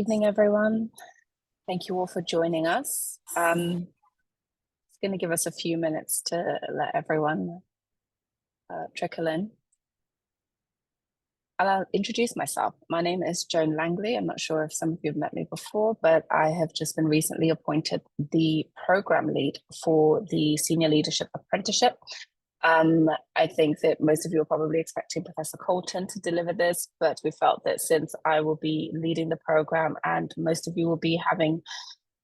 Evening, everyone. Thank you all for joining us. It's going to give us a few minutes to let everyone trickle in. I'll introduce myself. My name is Joan Langley. I'm not sure if some of you have met me before, but I have just been recently appointed the program lead for the Senior Leadership Apprenticeship. I think that most of you are probably expecting Professor Colton to deliver this, but we felt that since I will be leading the program and most of you will be having,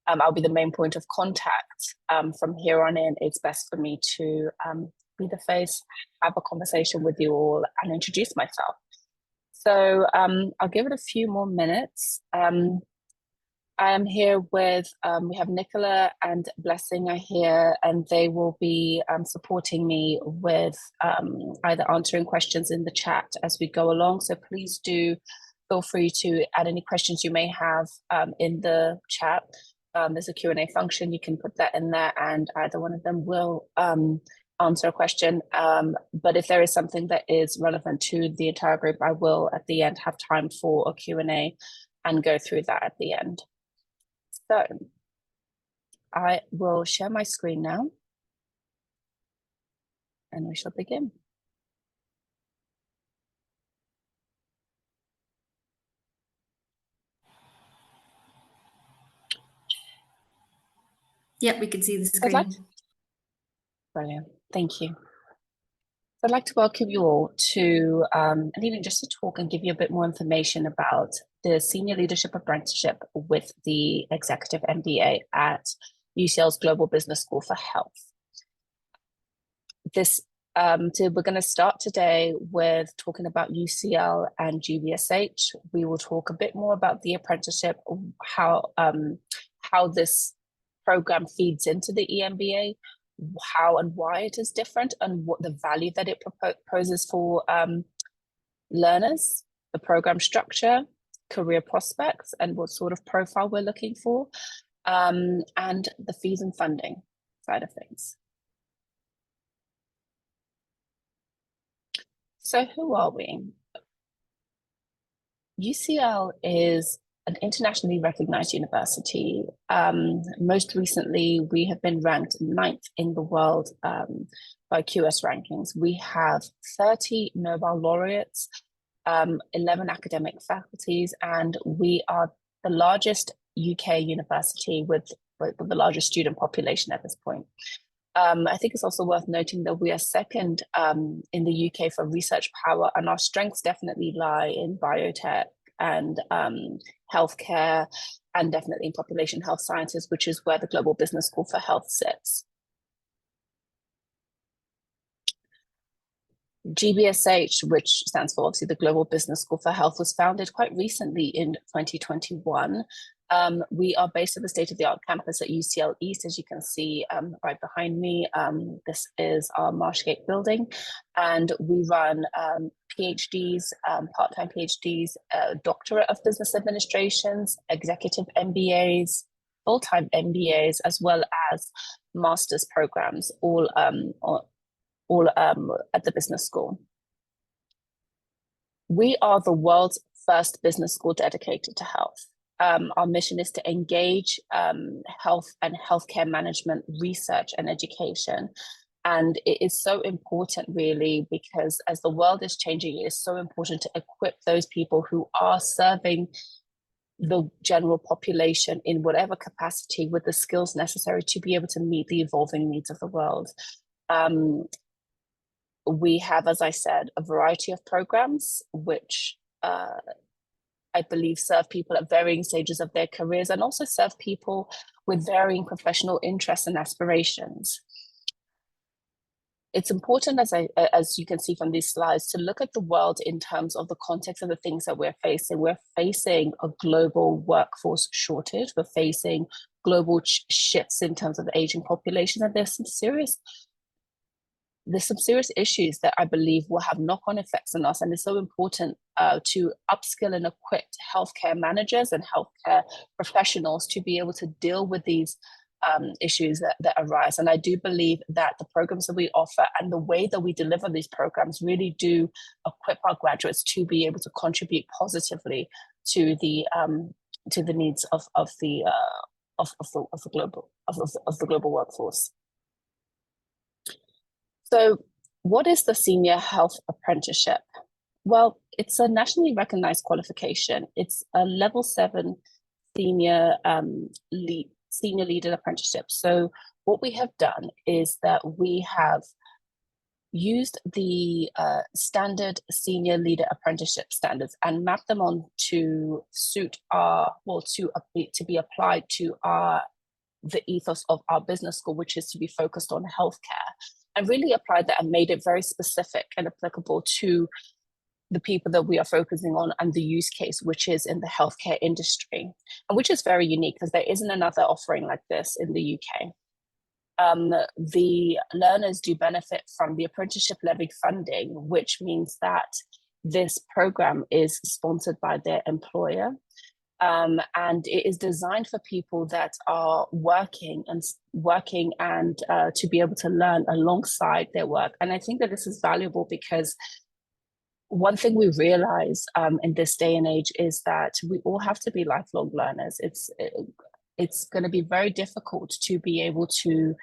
I'll be the main point of contact from here on in, it's best for me to be the face, have a conversation with you all and introduce myself. So I'll give it a few more minutes. I am here with, we have Nicola and Blessing are here, and they will be supporting me with either answering questions in the chat as we go along. So please do feel free to add any questions you may have in the chat. There's a Q&A function, you can put that in there and either one of them will answer a question. But if there is something that is relevant to the entire group, I will at the end have time for a Q&A and go through that at the end. So I will share my screen now and we shall begin. Yep, we can see the screen. Brilliant, thank you. I'd like to welcome you all to, and even just to talk and give you a bit more information about the Senior Leadership Apprenticeship with the Executive MBA at UCL's Global Business School for Health. We're going to start today with talking about UCL and GBSH. We will talk a bit more about the apprenticeship, how this program feeds into the EMBA, how and why it is different, and what the value that it proposes for learners, the program structure, career prospects, and what sort of profile we're looking for, and the fees and funding side of things. So who are we? UCL is an internationally recognized university. Most recently, we have been ranked 9th in the world by QS rankings. We have 30 Nobel laureates, 11 academic faculties, and we are the largest UK university with the largest student population at this point. I think it's also worth noting that we are second in the UK for research power, and our strengths definitely lie in biotech and healthcare, and definitely in population health sciences, which is where the Global Business School for Health sits. GBSH, which stands for obviously the Global Business School for Health, was founded quite recently in 2021. We are based at the state-of-the-art campus at UCL East, as you can see right behind me. This is our Marshgate building, and we run PhDs, part-time PhDs, Doctorate of Business Administrations, Executive MBAs, full-time MBAs, as well as master's programs, all at the business school. We are the world's first business school dedicated to health. Our mission is to engage health and healthcare management research and education. And it is so important, really, because as the world is changing, it is so important to equip those people who are serving the general population in whatever capacity with the skills necessary to be able to meet the evolving needs of the world. We have, as I said, a variety of programs which I believe serve people at varying stages of their careers and also serve people with varying professional interests and aspirations. It's important, as you can see from these slides, to look at the world in terms of the context of the things that we're facing. We're facing a global workforce shortage. We're facing global shifts in terms of the aging population, and there's some serious issues that I believe will have knock-on effects on us, and it's so important to upskill and equip healthcare managers and healthcare professionals to be able to deal with these issues that arise. And I do believe that the programs that we offer and the way that we deliver these programs really do equip our graduates to be able to contribute positively to the the needs of the global workforce. So what is the Senior Health Apprenticeship? Well, it's a nationally recognized qualification. It's a level 7 senior leader apprenticeship. So what we have done is that we have used the standard senior leader apprenticeship standards and mapped them on to suit to be applied to the ethos of our business school, which is to be focused on healthcare, and really applied that and made it very specific and applicable to the people that we are focusing on and the use case, which is in the healthcare industry, and which is very unique because there isn't another offering like this in the UK. The learners do benefit from the Apprenticeship Levy funding, which means that this program is sponsored by their employer. And it is designed for people that are working and to be able to learn alongside their work. And I think that this is valuable because one thing we realize in this day and age is that we all have to be lifelong learners. It's going to be very difficult to be able to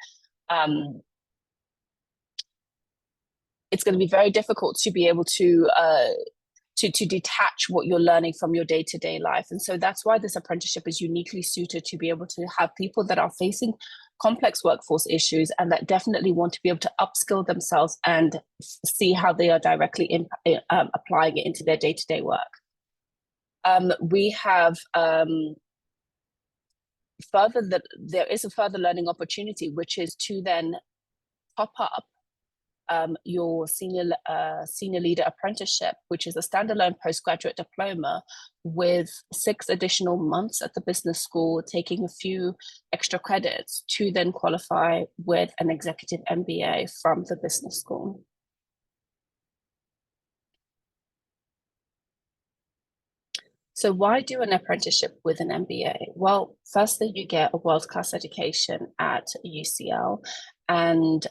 to detach what you're learning from your day-to-day life. And so that's why this apprenticeship is uniquely suited to be able to have people that are facing complex workforce issues and that definitely want to be able to upskill themselves and see how they are directly applying it into their day-to-day work. We have there is a further learning opportunity, which is to then top up your senior leader apprenticeship, which is a standalone postgraduate diploma with 6 additional months at the business school, taking a few extra credits to then qualify with an executive MBA from the business school. So why do an apprenticeship with an MBA? Well, firstly, you get a world-class education at UCL, and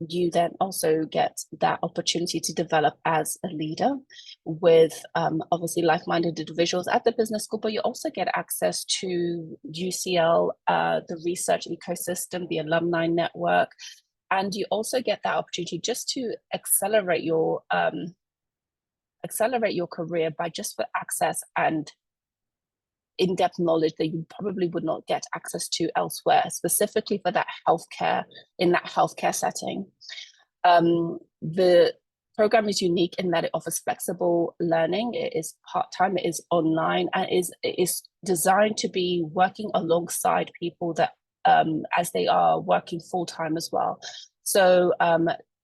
you then also get that opportunity to develop as a leader with obviously like-minded individuals at the business school, but you also get access to UCL, the research ecosystem, the alumni network, and you also get that opportunity just to accelerate your career by just for access and in-depth knowledge that you probably would not get access to elsewhere, specifically for that healthcare setting. The program is unique in that it offers flexible learning. It is part-time, it is online, and it is designed to be working alongside people that as they are working full-time as well. So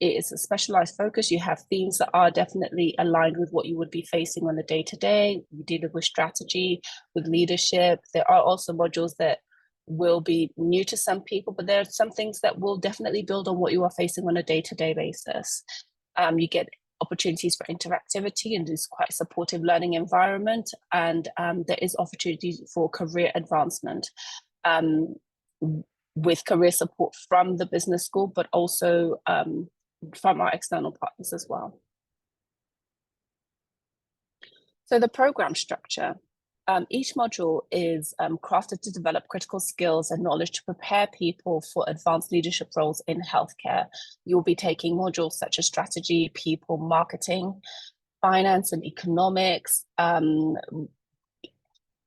it is a specialized focus. You have themes that are definitely aligned with what you would be facing on a day-to-day. You deal with strategy, with leadership. There are also modules that will be new to some people, but there are some things that will definitely build on what you are facing on a day-to-day basis. You get opportunities for interactivity and it's quite a supportive learning environment, and there is opportunity for career advancement with career support from the business school, but also from our external partners as well. So the program structure, each module is crafted to develop critical skills and knowledge to prepare people for advanced leadership roles in healthcare. You'll be taking modules such as strategy, people, marketing, finance and economics.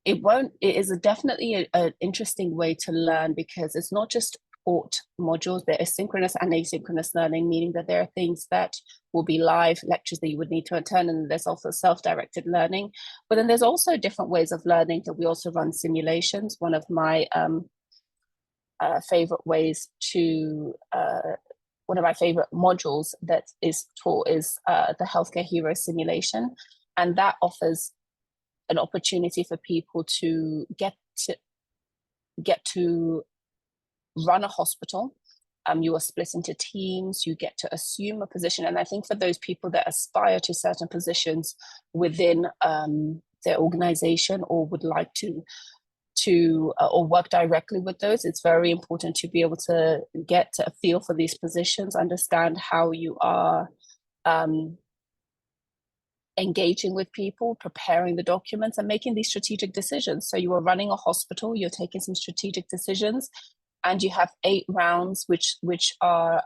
It is definitely an interesting way to learn because it's not just taught modules. There is synchronous and asynchronous learning, meaning that there are things that will be live lectures that you would need to attend, and there's also self-directed learning. But then there's also different ways of learning that we also run simulations. One of my favorite ways to one of my favorite modules that is taught is the Healthcare Hero simulation, and that offers an opportunity for people to get to run a hospital. You are split into teams, you get to assume a position. And I think for those people that aspire to certain positions within their organization or would like to or work directly with those, it's very important to be able to get a feel for these positions, understand how you are engaging with people, preparing the documents, and making these strategic decisions. So you are running a hospital, you're taking some strategic decisions, and you have 8 rounds, which are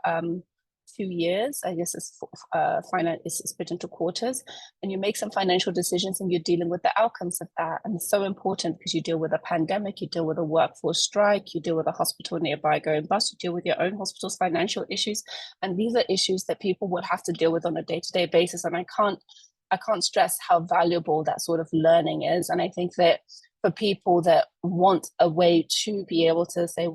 2 years. I guess it's split into quarters, and you make some financial decisions, and you're dealing with the outcomes of that. And it's so important because you deal with a pandemic, you deal with a workforce strike, you deal with a hospital nearby going bust, you deal with your own hospital's financial issues, and these are issues that people will have to deal with on a day-to-day basis. And I can't stress how valuable that sort of learning is. And I think that for people that want a way to be able to say,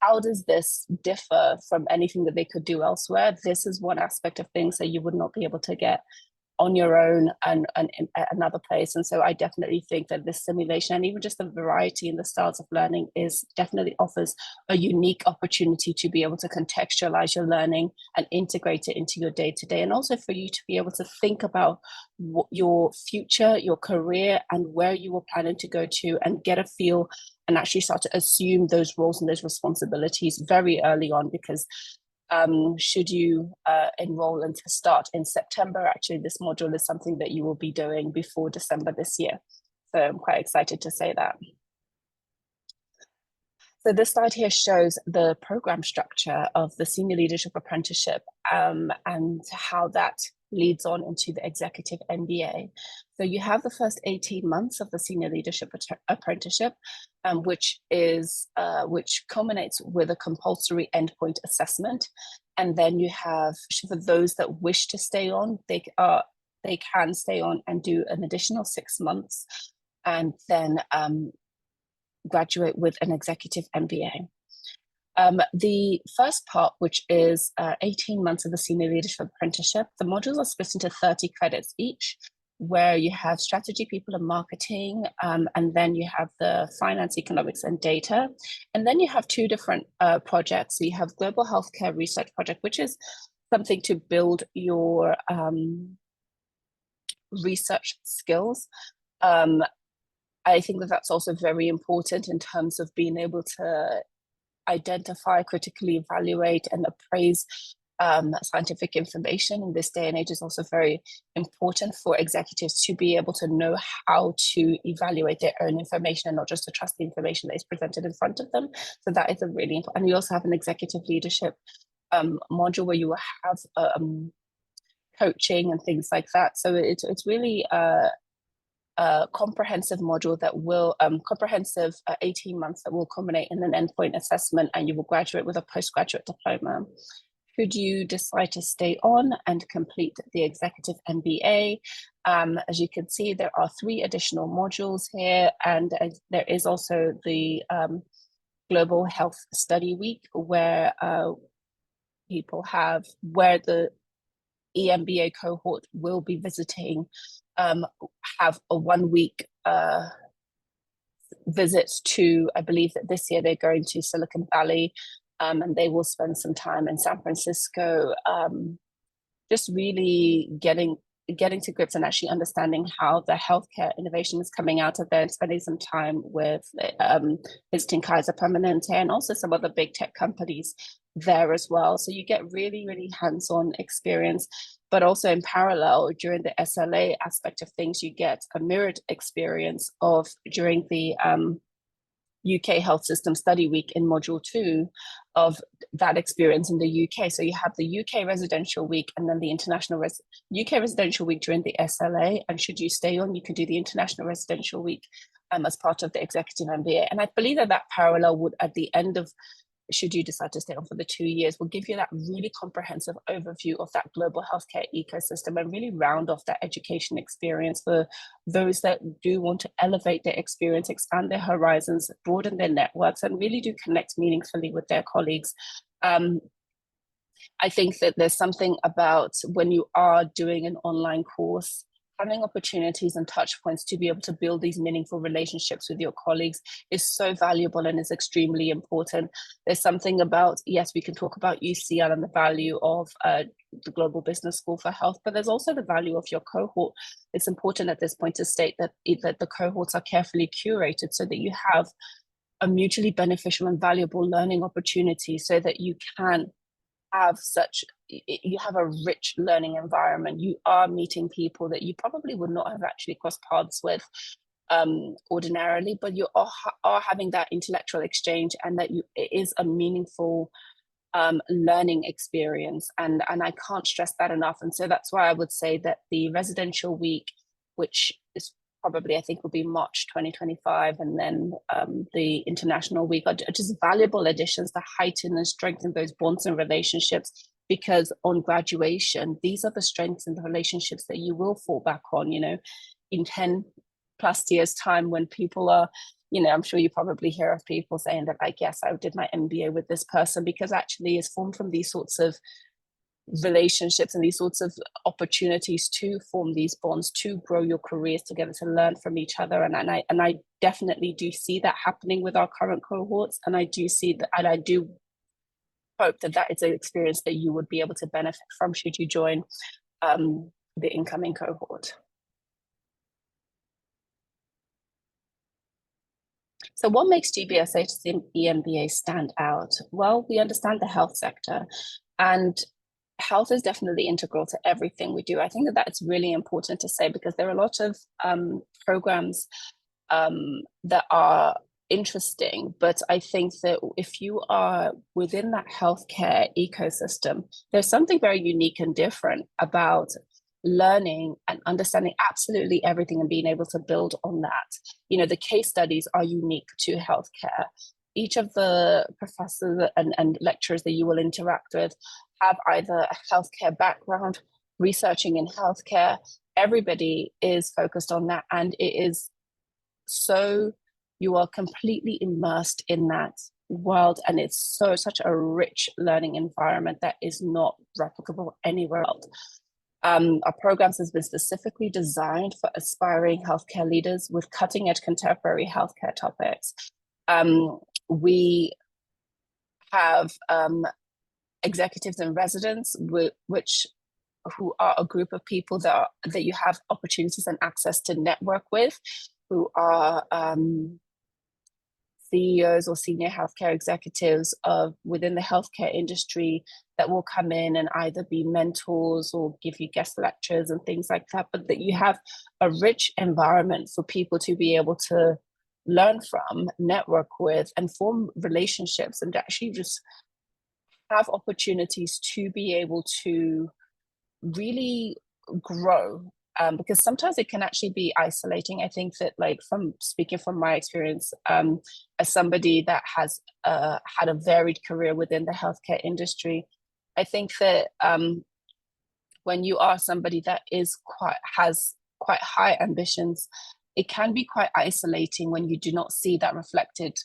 how does this differ from anything that they could do elsewhere? This is one aspect of things that you would not be able to get on your own and in another place. And so I definitely think that this simulation, and even just the variety and the styles of learning, is definitely offers a unique opportunity to be able to contextualize your learning and integrate it into your day-to-day, and also for you to be able to think about your future, your career, and where you were planning to go to, and get a feel and actually start to assume those roles and those responsibilities very early on. Because should you enroll and start in September, actually this module is something that you will be doing before December this year. So I'm quite excited to say that. So this slide here shows the program structure of the Senior Leadership Apprenticeship and how that leads on into the Executive MBA. So you have the first 18 months of the Senior Leadership Apprenticeship, which culminates with a compulsory endpoint assessment. And then you have, for those that wish to stay on, they can stay on and do an additional 6 months, and then graduate with an Executive MBA. The first part, which is 18 months of the Senior Leadership Apprenticeship, the modules are split into 30 credits each, where you have strategy, people, and marketing, and then you have the finance, economics, and data. And then you have 2 different projects. So you have Global Healthcare Research Project, which is something to build your research skills. I think that that's also very important in terms of being able to identify, critically evaluate, and appraise scientific information in this day and age is also very important for executives to be able to know how to evaluate their own information and not just to trust the information that is presented in front of them. So that is a really important. And we also have an executive leadership module where you will have coaching and things like that. So it's really a comprehensive module that will comprehensive 18 months that will culminate in an endpoint assessment, and you will graduate with a postgraduate diploma. Should you decide to stay on and complete the Executive MBA, as you can see, there are 3 additional modules here, and there is also the Global Health Study Week, where where the EMBA cohort will be visiting, have a 1-week visit to, I believe that this year they're going to Silicon Valley, and they will spend some time in San Francisco, just really getting to grips and actually understanding how the healthcare innovation is coming out of there, and spending some time with visiting Kaiser Permanente and also some other big tech companies there as well. So you get really, really hands-on experience, but also in parallel during the SLA aspect of things, you get a mirrored experience of during the UK Health System Study Week in Module 2 of that experience in the UK. So you have the UK Residential Week and then the International UK Residential Week during the SLA. And should you stay on, you can do the International Residential Week as part of the Executive MBA. And I believe that parallel would, at the end of, should you decide to stay on for the 2 years, will give you that really comprehensive overview of that global healthcare ecosystem and really round off that education experience for those that do want to elevate their experience, expand their horizons, broaden their networks, and really do connect meaningfully with their colleagues. I think that there's something about when you are doing an online course, having opportunities and touch points to be able to build these meaningful relationships with your colleagues is so valuable and is extremely important. There's something about, yes, we can talk about UCL and the value of the Global Business School for Health, but there's also the value of your cohort. It's important at this point to state that the cohorts are carefully curated so that you have a mutually beneficial and valuable learning opportunity, so that you can have such you have a rich learning environment. You are meeting people that you probably would not have actually crossed paths with ordinarily, but you are having that intellectual exchange, and that it is a meaningful learning experience. And I can't stress that enough. And so that's why I would say that the residential week, which is probably, I think, will be March 2025, and then the international week, are just valuable additions to heighten and strengthen those bonds and relationships. Because on graduation, these are the strengths and the relationships that you will fall back on, in 10 plus years time, when people are, I'm sure you probably hear of people saying that, like, yes, I did my MBA with this person, because actually it's formed from these sorts of relationships and these sorts of opportunities to form these bonds, to grow your careers together, to learn from each other. And I definitely do see that happening with our current cohorts. And I do see that, and I do hope that that is an experience that you would be able to benefit from should you join the incoming cohort. So what makes GBSH and EMBA stand out? Well, we understand the health sector, and health is definitely integral to everything we do. I think that that's really important to say, because there are a lot of programs that are interesting, but I think that if you are within that healthcare ecosystem, there's something very unique and different about learning and understanding absolutely everything and being able to build on that. The case studies are unique to healthcare. Each of the professors and lecturers that you will interact with have either a healthcare background, researching in healthcare. Everybody is focused on that, and it is so, you are completely immersed in that world, and it's such a rich learning environment that is not replicable anywhere else. Our programs has been specifically designed for aspiring healthcare leaders with cutting-edge contemporary healthcare topics. We have executives and residents, who are a group of people that you have opportunities and access to network with, who are CEOs or senior healthcare executives within the healthcare industry, that will come in and either be mentors or give you guest lectures and things like that, but that you have a rich environment for people to be able to learn from, network with, and form relationships, and actually just have opportunities to be able to really grow. Because sometimes it can actually be isolating. I think that, like, from speaking from my experience, as somebody that has had a varied career within the healthcare industry, I think that when you are somebody that has quite high ambitions, it can be quite isolating when you do not see that reflected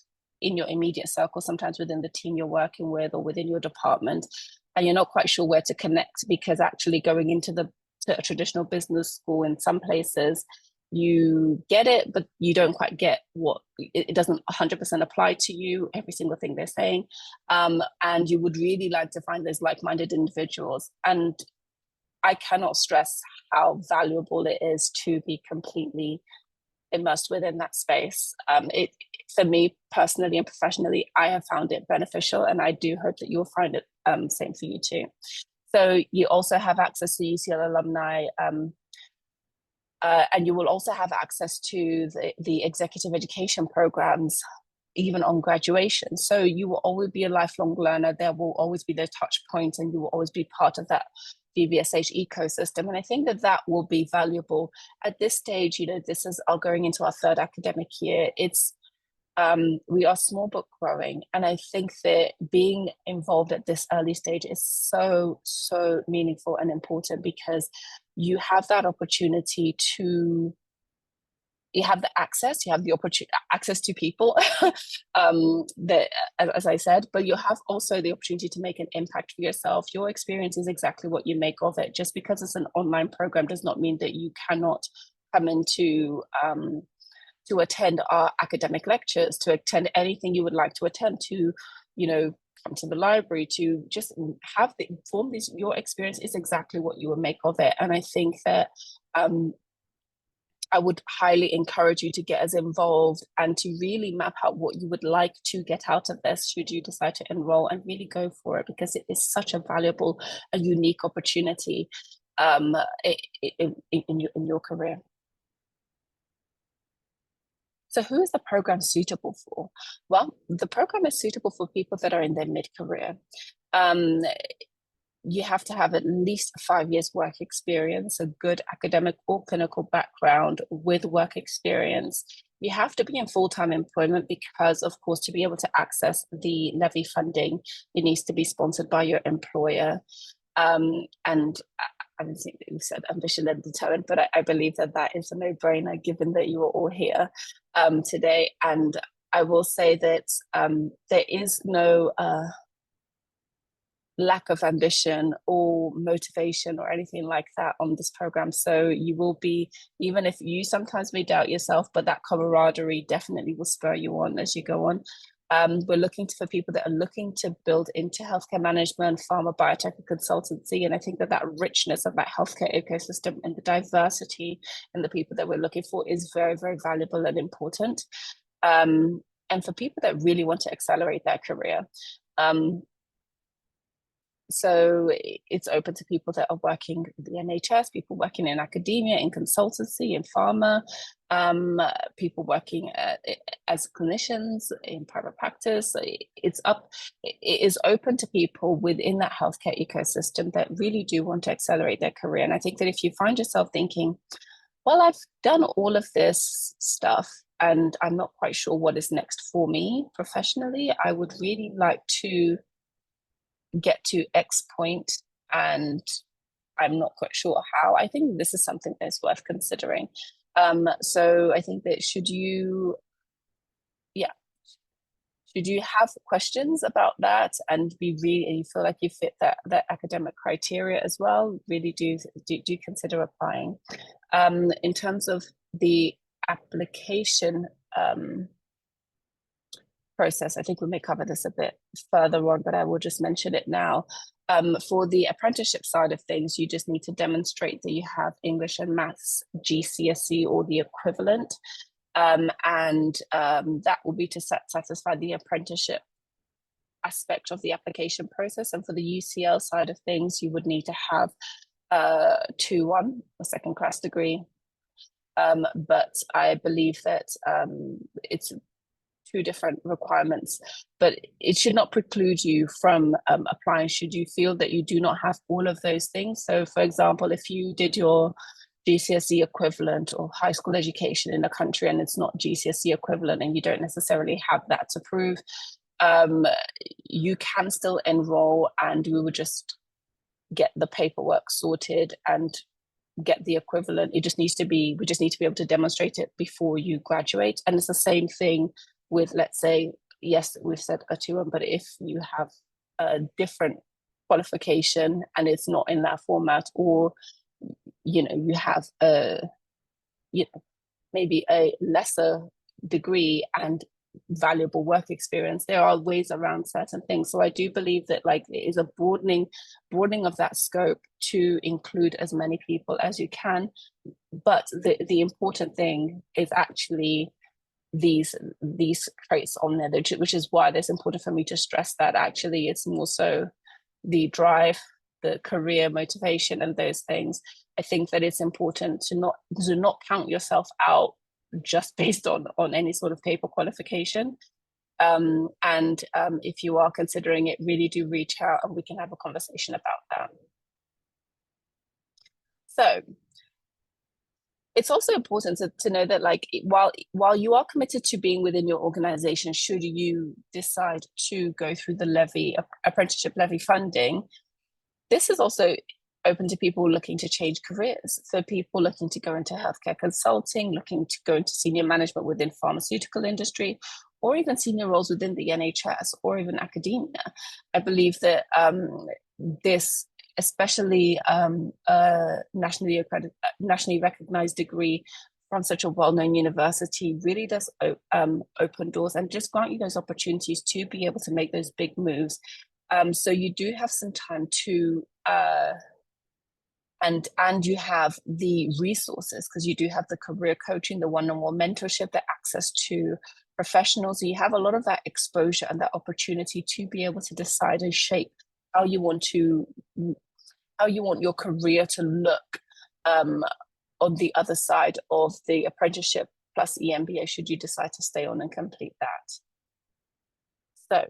in your immediate circle, sometimes within the team you're working with or within your department, and you're not quite sure where to connect, because actually going into a traditional business school, in some places you get it, but you don't quite get it doesn't 100% apply to you, every single thing they're saying, and you would really like to find those like-minded individuals. And I cannot stress how valuable it is to be completely immersed within that space. For me personally and professionally, I have found it beneficial, and I do hope that you'll find it same for you too. So you also have access to UCL alumni, and you will also have access to the executive education programs, even on graduation. So you will always be a lifelong learner. There will always be the touch points, and you will always be part of that GBSH ecosystem. And I think that will be valuable at this stage. This is going into our third academic year. We are small but growing, and I think that being involved at this early stage is so meaningful and important, because you have that opportunity you have the access, you have the access to people, that, as I said, but you have also the opportunity to make an impact for yourself. Your experience is exactly what you make of it. Just because it's an online program does not mean that you cannot come into to attend our academic lectures, to attend anything you would like to attend, to, come to the library, to just your experience is exactly what you will make of it. And I think that I would highly encourage you to get as involved and to really map out what you would like to get out of this should you decide to enroll, and really go for it, because it is such a valuable and unique opportunity in your career. So who is the program suitable for? Well, the program is suitable for people that are in their mid-career. You have to have at least 5 years work experience, a good academic or clinical background with work experience. You have to be in full-time employment because, of course, to be able to access the levy funding, it needs to be sponsored by your employer. And I don't think that you said ambition and determined, but I believe that that is a no-brainer given that you are all here today. And I will say that there is no lack of ambition or motivation or anything like that on this program. So you will be, even if you sometimes may doubt yourself, but that camaraderie definitely will spur you on as you go on. We're looking for people that are looking to build into healthcare management, pharma, biotech, and consultancy. And I think that that richness of that healthcare ecosystem and the diversity in the people that we're looking for is very, very valuable and important. And for people that really want to accelerate their career. So it's open to people that are working the NHS, people working in academia, in consultancy, in pharma, people working as clinicians in private practice. It is open to people within that healthcare ecosystem that really do want to accelerate their career. And I think that if you find yourself thinking, well, I've done all of this stuff and I'm not quite sure what is next for me professionally, I would really like to get to X point and I'm not quite sure how. I think this is something that's worth considering. So I think that should you have questions about that and and you feel like you fit that academic criteria as well, really do consider applying. In terms of the application process, I think we may cover this a bit further on, but I will just mention it now. For the apprenticeship side of things, you just need to demonstrate that you have English and Maths GCSE or the equivalent, and that will be to satisfy the apprenticeship aspect of the application process. And for the UCL side of things, you would need to have 2-1, a second class degree. But I believe that it's two different requirements, but it should not preclude you from applying should you feel that you do not have all of those things. So for example, if you did your GCSE equivalent or high school education in a country and it's not GCSE equivalent and you don't necessarily have that to prove, you can still enroll and we would just get the paperwork sorted and get the equivalent. We just need to be able to demonstrate it before you graduate. And it's the same thing with, let's say, yes, we've said a 2-1, but if you have a different qualification and it's not in that format, or you have maybe a lesser degree and valuable work experience, there are ways around certain things. So I do believe that it is a broadening of that scope to include as many people as you can. But the important thing is actually these traits on there, which is why it's important for me to stress that actually it's more so the drive, the career motivation and those things. I think that it's important to not count yourself out just based on any sort of paper qualification. And if you are considering it, really do reach out and we can have a conversation about that. So it's also important to know that while you are committed to being within your organization, should you decide to go through the apprenticeship levy funding, this is also open to people looking to change careers. So people looking to go into healthcare consulting, looking to go into senior management within pharmaceutical industry, or even senior roles within the NHS or even academia. I believe that this, especially a nationally recognized degree from such a well-known university, really does open doors and just grant you those opportunities to be able to make those big moves. So you do have some time to and you have the resources, because you do have the career coaching, the one-on-one mentorship, the access to professionals. So you have a lot of that exposure and that opportunity to be able to decide and shape how you want your career to look on the other side of the apprenticeship plus EMBA, should you decide to stay on and complete that. So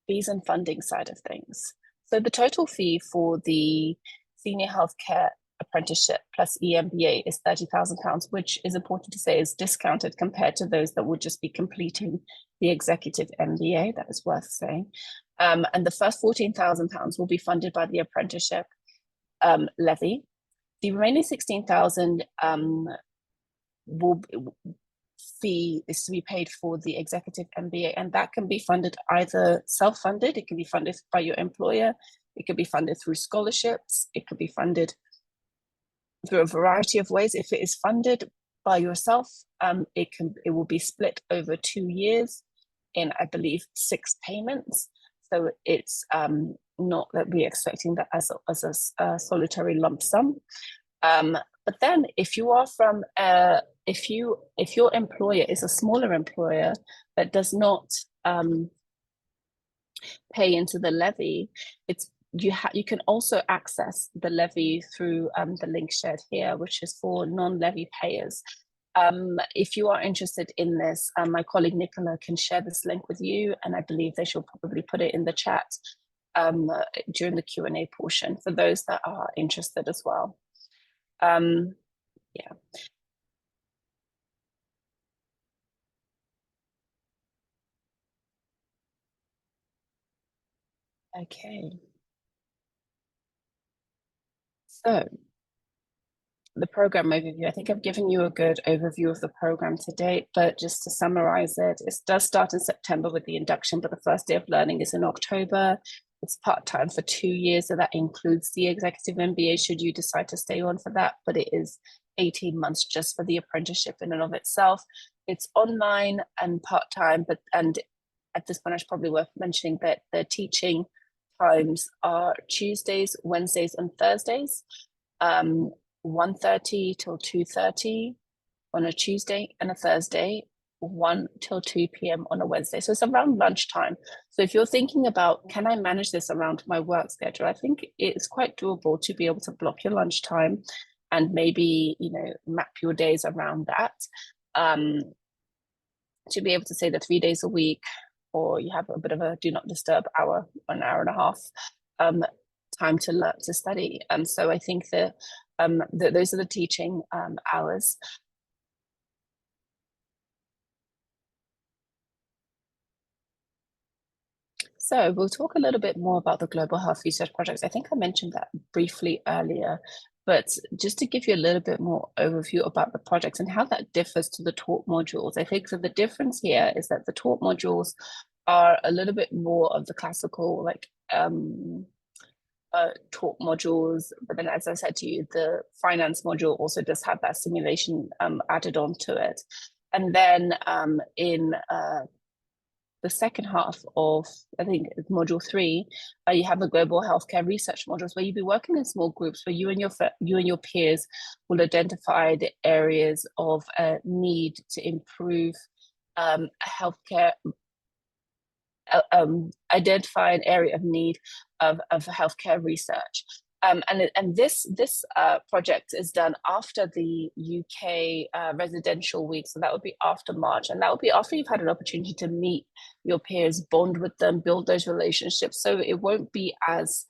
fees and funding side of things. So the total fee for the senior healthcare apprenticeship plus EMBA is £30,000, which is important to say is discounted compared to those that would just be completing the executive MBA. That is worth saying. And the first £14,000 will be funded by the apprenticeship levy. The remaining 16,000 fee is to be paid for the executive MBA, and that can be funded either self-funded, it can be funded by your employer, it could be funded through scholarships, it could be funded through a variety of ways. If it is funded by yourself, it will be split over 2 years in, I believe, 6 payments. So it's not that we're expecting that as a solitary lump sum. But then if you are from if your employer is a smaller employer that does not pay into the levy, you can also access the levy through the link shared here, which is for non-levy payers. If you are interested in this, my colleague Nicola can share this link with you, and I believe they shall probably put it in the chat during the Q&A portion for those that are interested as well. Yeah. Okay. So the program overview, I think I've given you a good overview of the program to date, but just to summarize it does start in September with the induction, but the first day of learning is in October. It's part-time for 2 years, so that includes the executive MBA should you decide to stay on for that, but it is 18 months just for the apprenticeship in and of itself. It's online and part-time, and at this point, it's probably worth mentioning that the teaching times are Tuesdays, Wednesdays, and Thursdays, 1:30 till 2:30 on a Tuesday and a Thursday, 1 till 2 p.m. on a Wednesday. So it's around lunchtime. So if you're thinking about, can I manage this around my work schedule? I think it's quite doable to be able to block your lunchtime and maybe, map your days around that. To be able to say that 3 days a week, or you have a bit of a do not disturb hour, an hour and a half time to learn to study. So I think that those are the teaching hours. So we'll talk a little bit more about the Global Health Research Projects. I think I mentioned that briefly earlier, but just to give you a little bit more overview about the projects and how that differs to the taught modules. I think that the difference here is that the taught modules are a little bit more of the classical, taught modules, but then as I said to you, the finance module also does have that simulation added on to it. And then in the second half of, I think, module 3, you have the global healthcare research modules where you'll be working in small groups where you and your peers will identify the areas of need to improve healthcare, identify an area of need of healthcare research. And this project is done after the UK residential week, so that would be after March, and that would be after you've had an opportunity to meet your peers, bond with them, build those relationships. So it won't be as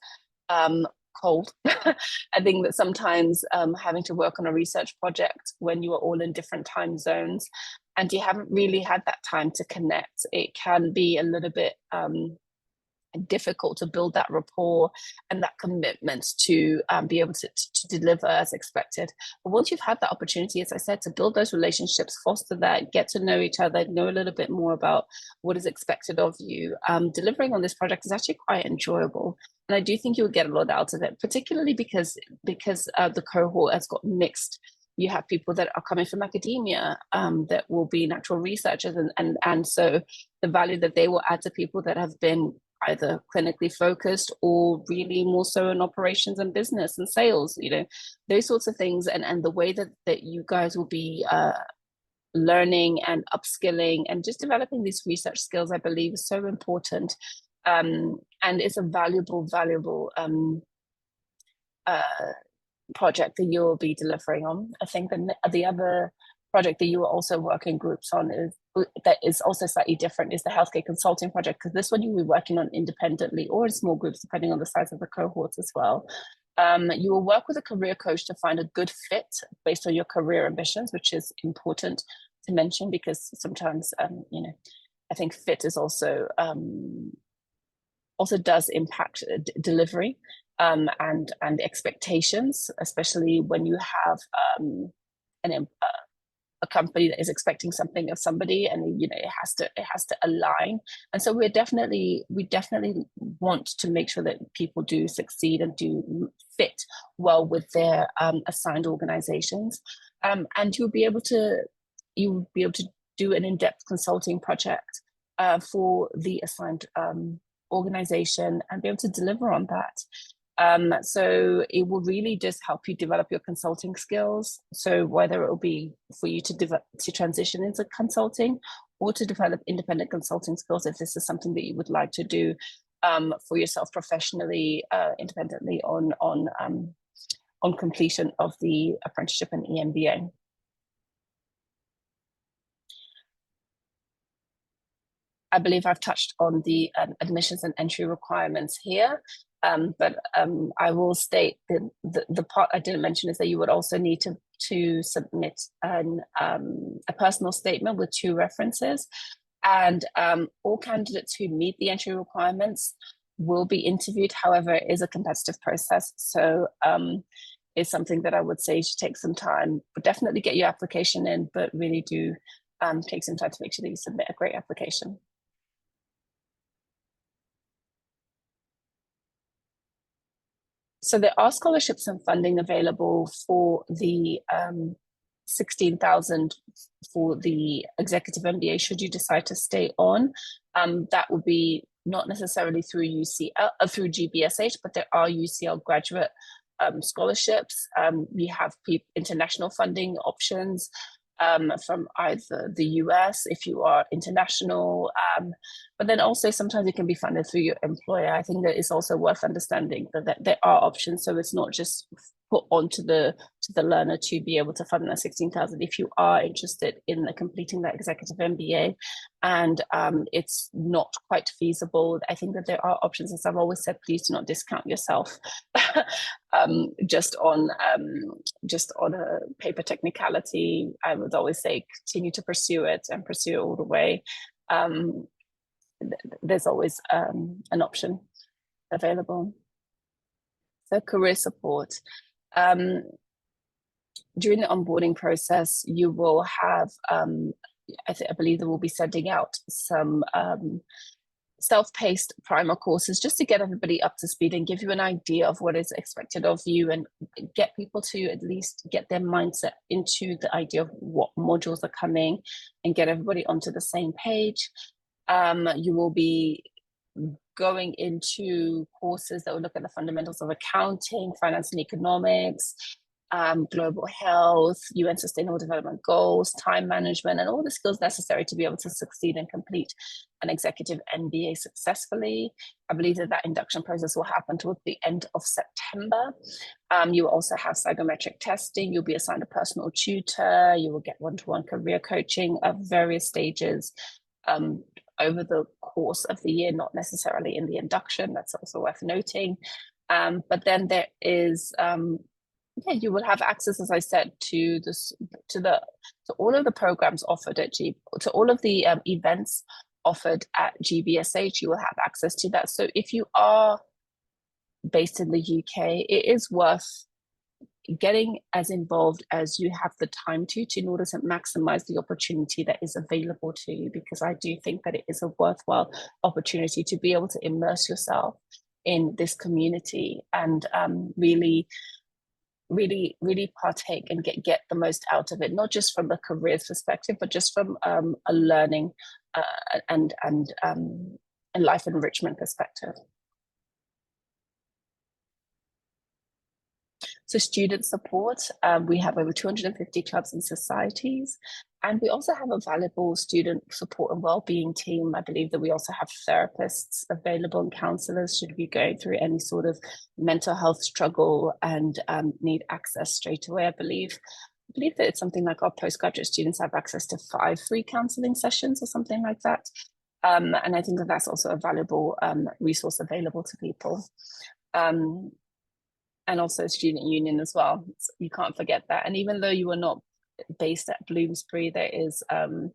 cold. I think that sometimes having to work on a research project when you are all in different time zones and you haven't really had that time to connect, it can be a little bit difficult to build that rapport and that commitment to be able to deliver as expected. But once you've had that opportunity, as I said, to build those relationships, foster that, get to know each other, know a little bit more about what is expected of you, delivering on this project is actually quite enjoyable. And I do think you'll get a lot out of it, particularly because the cohort has got mixed. You have people that are coming from academia that will be natural researchers, and so the value that they will add to people that have been either clinically focused or really more so in operations and business and sales, those sorts of things. And the way that you guys will be learning and upskilling and just developing these research skills, I believe, is so important. And it's a valuable project that you'll be delivering on. I think the other project that you are also working groups on that is also slightly different is the healthcare consulting project, because this one you'll be working on independently or in small groups, depending on the size of the cohorts as well. You will work with a career coach to find a good fit based on your career ambitions, which is important to mention, because sometimes, I think fit is also does impact delivery and expectations, especially when you have a company that is expecting something of somebody, and it has to align. And so we definitely want to make sure that people do succeed and do fit well with their assigned organizations, and you'll be able to do an in-depth consulting project for the assigned organization and be able to deliver on that. So it will really just help you develop your consulting skills. So whether it will be for you to transition into consulting or to develop independent consulting skills, if this is something that you would like to do for yourself professionally, independently on completion of the apprenticeship and EMBA. I believe I've touched on the admissions and entry requirements here, but I will state that the part I didn't mention is that you would also need to submit a personal statement with 2 references, and all candidates who meet the entry requirements will be interviewed. However, it is a competitive process, so it's something that I would say should take some time. But definitely get your application in, but really do take some time to make sure that you submit a great application. So there are scholarships and funding available for the 16,000 for the Executive MBA should you decide to stay on. That would be not necessarily through UCL, through GBSH, but there are UCL graduate scholarships. We have international funding options from either the US if you are international, but then also sometimes it can be funded through your employer. I think that it's also worth understanding that there are options, so it's not just put onto the learner to be able to fund that 16,000 if you are interested in completing that Executive MBA and it's not quite feasible. I think that there are options. As I've always said, please do not discount yourself just on a paper technicality. I would always say continue to pursue it and pursue it all the way. There's always an option available. So career support. During the onboarding process, you will have, I believe they will be sending out some self-paced primer courses just to get everybody up to speed and give you an idea of what is expected of you and get people to at least get their mindset into the idea of what modules are coming and get everybody onto the same page. You will be going into courses that will look at the fundamentals of accounting, finance and economics, global health, UN Sustainable Development Goals, time management, and all the skills necessary to be able to succeed and complete an Executive MBA successfully. I believe that induction process will happen towards the end of September. You will also have psychometric testing. You'll be assigned a personal tutor. You will get one-to-one career coaching of various stages over the course of the year, not necessarily in the induction. That's also worth noting. But then there is you will have access, as I said, to all of the programs offered at to all of the events offered at GBSH. You will have access to that. So if you are based in the UK, it is worth getting as involved as you have the time to in order to maximize the opportunity that is available to you, because I do think that it is a worthwhile opportunity to be able to immerse yourself in this community and really partake and get the most out of it, not just from a careers perspective, but just from a learning and and life enrichment perspective. So student support, we have over 250 clubs and societies, and we also have a valuable student support and wellbeing team. I believe that we also have therapists available and counselors should we go through any sort of mental health struggle and need access straight away. I believe that it's something like our postgraduate students have access to 5 free counseling sessions or something like that. And I think that that's also a valuable resource available to people. And also student union as well. So you can't forget that. And even though you are not based at Bloomsbury, there are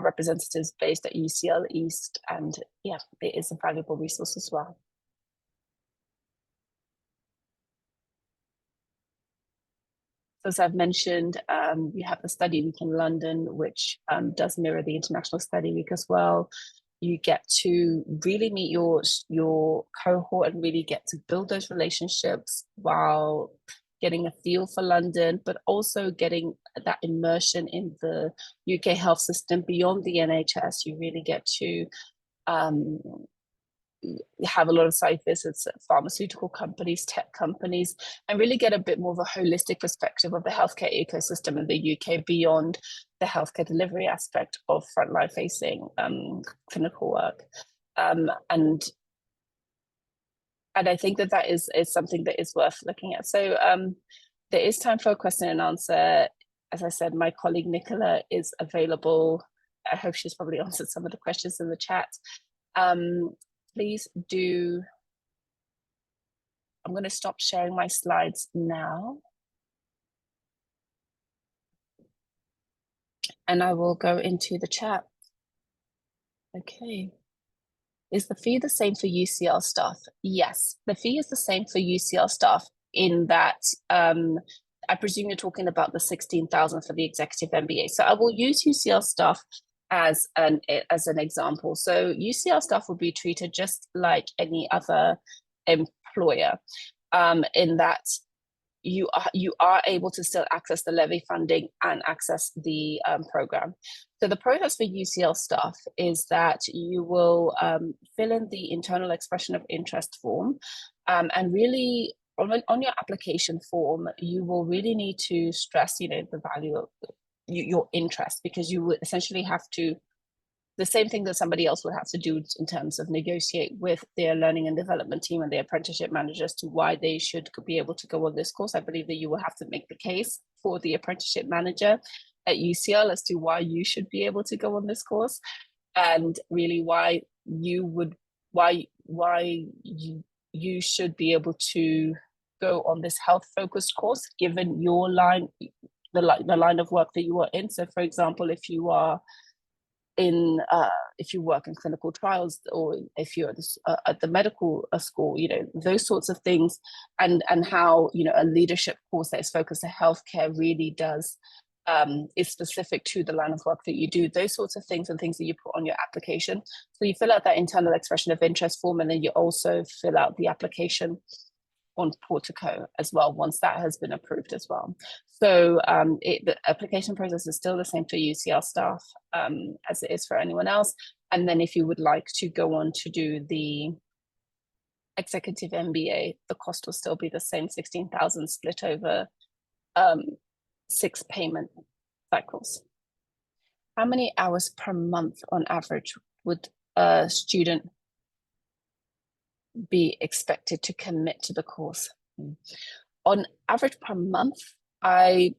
representatives based at UCL East, and yeah, it is a valuable resource as well. So as I've mentioned, we have the Study Week in London, which does mirror the International Study Week as well. You get to really meet your cohort and really get to build those relationships while getting a feel for London, but also getting that immersion in the UK health system beyond the NHS. You really get to have a lot of site visits at pharmaceutical companies, tech companies, and really get a bit more of a holistic perspective of the healthcare ecosystem in the UK beyond the healthcare delivery aspect of frontline facing clinical work. And I think that is something that is worth looking at. So there is time for a question and answer. As I said, my colleague Nicola is available. I hope she's probably answered some of the questions in the chat. Please do. I'm going to stop sharing my slides now. And I will go into the chat. Okay. Is the fee the same for UCL staff? Yes, the fee is the same for UCL staff in that I presume you're talking about the 16,000 for the Executive MBA. So I will use UCL staff as an example. So UCL staff will be treated just like any other employer in that you are able to still access the levy funding and access the program. So the process for UCL staff is that you will fill in the internal expression of interest form, and really on your application form, you will really need to stress, the value of your interest, because you would essentially have to, the same thing that somebody else would have to do in terms of negotiate with their learning and development team and their apprenticeship managers to why they should be able to go on this course. I believe that you will have to make the case for the apprenticeship manager at UCL as to why you should be able to go on this course, and really why you should be able to go on this health focused course given your line, the line of work that you are in. So for example, if you are if you work in clinical trials, or if you're at the medical school, those sorts of things, and how a leadership course that is focused on healthcare really does is specific to the line of work that you do. Those sorts of things and things that you put on your application. So you fill out that internal expression of interest form, and then you also fill out the application on Portico as well, once that has been approved as well. So the application process is still the same for UCL staff as it is for anyone else. And then if you would like to go on to do the Executive MBA, the cost will still be the same, 16,000 split over 6 payment cycles. How many hours per month on average would a student be expected to commit to the course? On average per month, I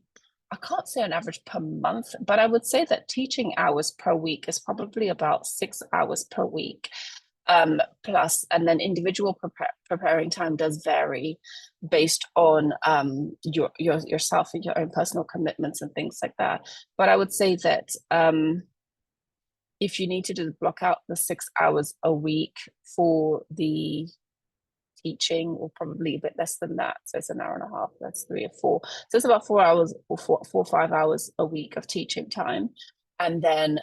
can't say on average per month, but I would say that teaching hours per week is probably about 6 hours per week, plus, and then individual preparing time does vary based on yourself and your own personal commitments and things like that. But I would say that if you need to block out the 6 hours a week for the teaching, or probably a bit less than that, so it's an hour and a half, that's 3 or 4, so it's about 4 hours or 4 or 5 hours a week of teaching time, and then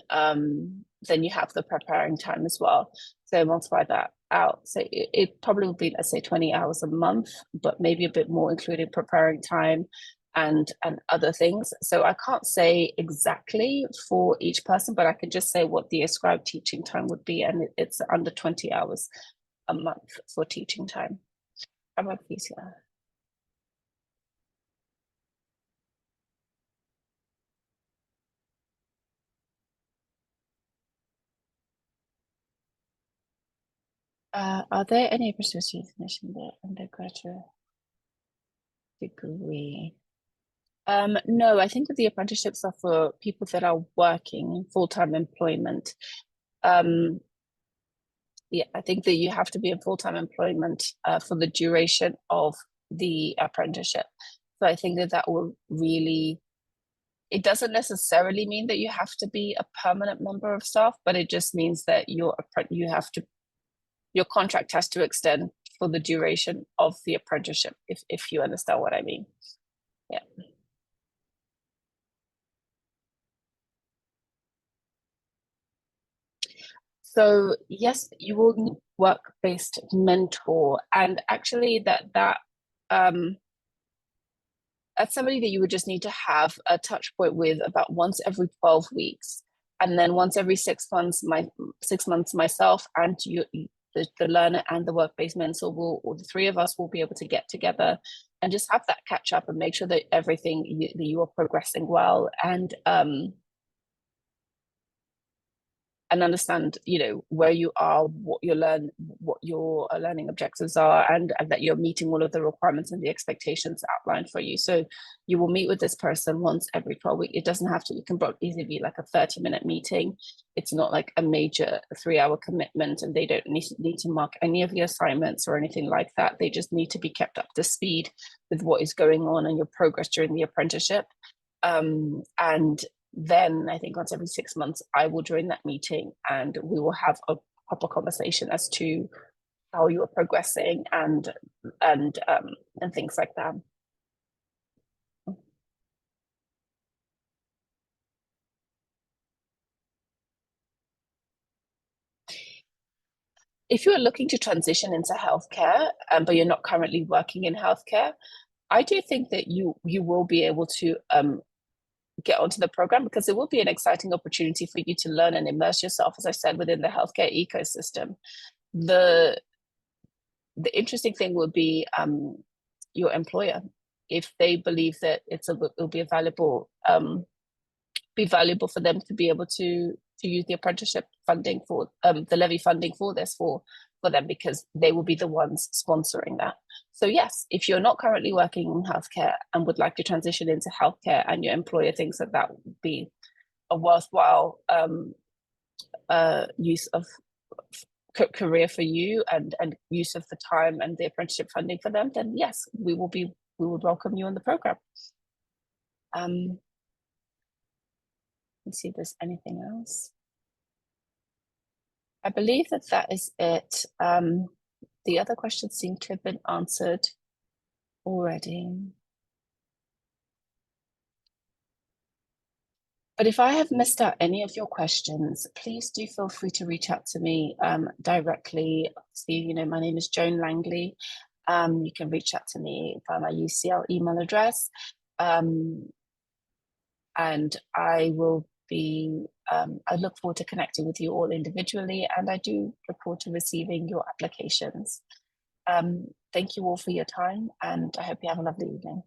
you have the preparing time as well, so multiply that out. So it probably would be, let's say, 20 hours a month, but maybe a bit more including preparing time, and other things. So I can't say exactly for each person, but I can just say what the ascribed teaching time would be, and it's under 20 hours a month for teaching time. How about these? Are there any students finishing their undergraduate degree? No, I think that the apprenticeships are for people that are working full-time employment. Yeah, I think that you have to be in full-time employment for the duration of the apprenticeship. So I think that that will really, it doesn't necessarily mean that you have to be a permanent member of staff, but it just means that you have to, your contract has to extend for the duration of the apprenticeship, if you understand what I mean. Yeah. So yes, you will need work-based mentor, and actually um, that's somebody that you would just need to have a touch point with about once every 12 weeks, and then once every 6 months. 6 months, myself and you, the learner and the work-based mentor will, or the three of us will be able to get together and just have that catch up and make sure that that you are progressing well, and understand, where you are, what your learning objectives are, and that you're meeting all of the requirements and the expectations outlined for you. So you will meet with this person once every 12 weeks. It doesn't have to, it can easily be like a 30-minute meeting. It's not like a major 3-hour commitment, and they don't need to mark any of the assignments or anything like that. They just need to be kept up to speed with what is going on and your progress during the apprenticeship. And then I think once every 6 months, I will join that meeting and we will have a proper conversation as to how you are progressing and things like that. If you're looking to transition into healthcare, but you're not currently working in healthcare, I do think that you will be able to get onto the program, because it will be an exciting opportunity for you to learn and immerse yourself, as I said, within the healthcare ecosystem. The interesting thing will be your employer, if they believe that it'll be valuable for them to be able to use the apprenticeship funding for the levy funding for this for them, because they will be the ones sponsoring that. So yes, if you're not currently working in healthcare and would like to transition into healthcare, and your employer thinks that that would be a worthwhile use of career for you, and use of the time and the apprenticeship funding for them, then yes, we would welcome you on the program. Let's see if there's anything else. I believe that is it. The other questions seem to have been answered already. But if I have missed out any of your questions, please do feel free to reach out to me directly. See, my name is Joan Langley. You can reach out to me via my UCL email address. And I will be, I look forward to connecting with you all individually, and I do look forward to receiving your applications. Thank you all for your time, and I hope you have a lovely evening.